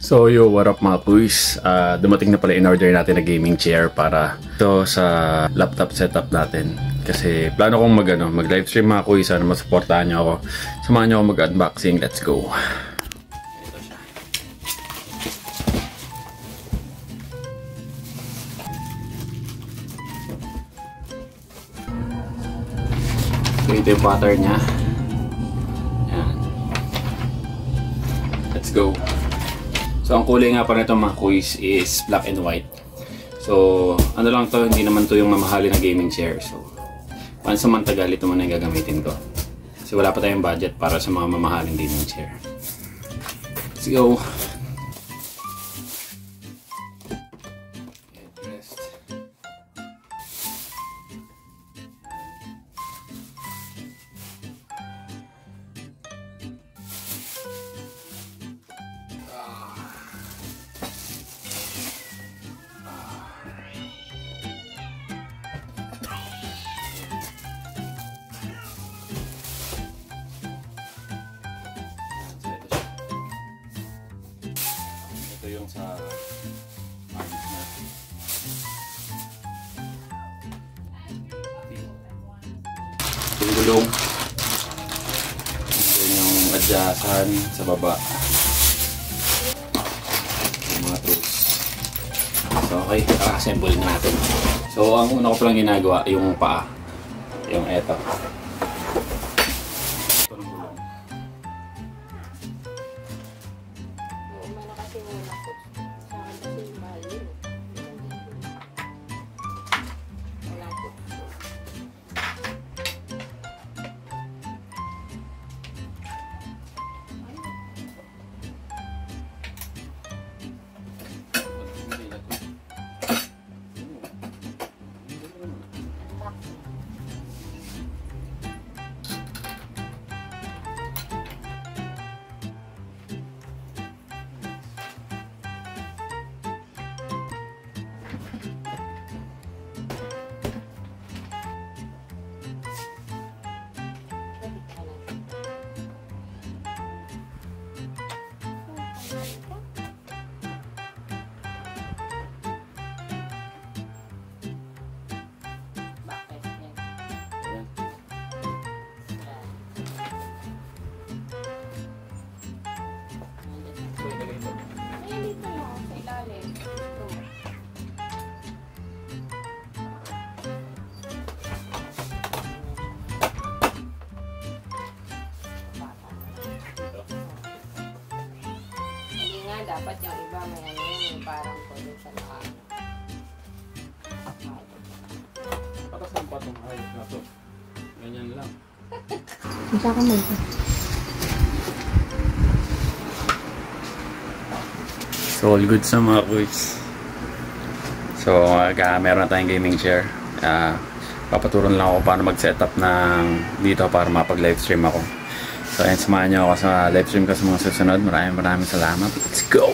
So yo, what up mga kuys? Dumating na pala in order natin na gaming chair para ito sa laptop setup natin. Kasi plano kong mag livestream mga kuys. Sana masuportahan nyo ako. Samahan nyo ako mag-unboxing. Let's go! So ito yung pattern nya. Yan. Let's go! So ang kulay nga pa nito mga kuys is black and white. So ano lang to, hindi naman to yung mamahalin na gaming chair. So pansamantagal ito muna yung gagamitin ko. Kasi wala pa tayong budget para sa mga mamahaling gaming chair. Let's go! Ito yung sa arms na. Yung gulong. Ito yung adyasan sa baba. Yung mga tools. So okay, assemble na natin. So ang una ko palang ginagawa yung paa. Yung eto. Dapat yung iba may ano yung parang pwede sa lahat. Patas ang patong ayos na to. Ganyan lang. Isa ka man. So all good sa mga kuys. So meron na tayong gaming chair. Papaturon lang ako paano mag-setup ng dito para mapag-livestream ako. So ayun, samahan nyo ako sa livestream ko sa mga susunod. Maraming salamat. Let's go!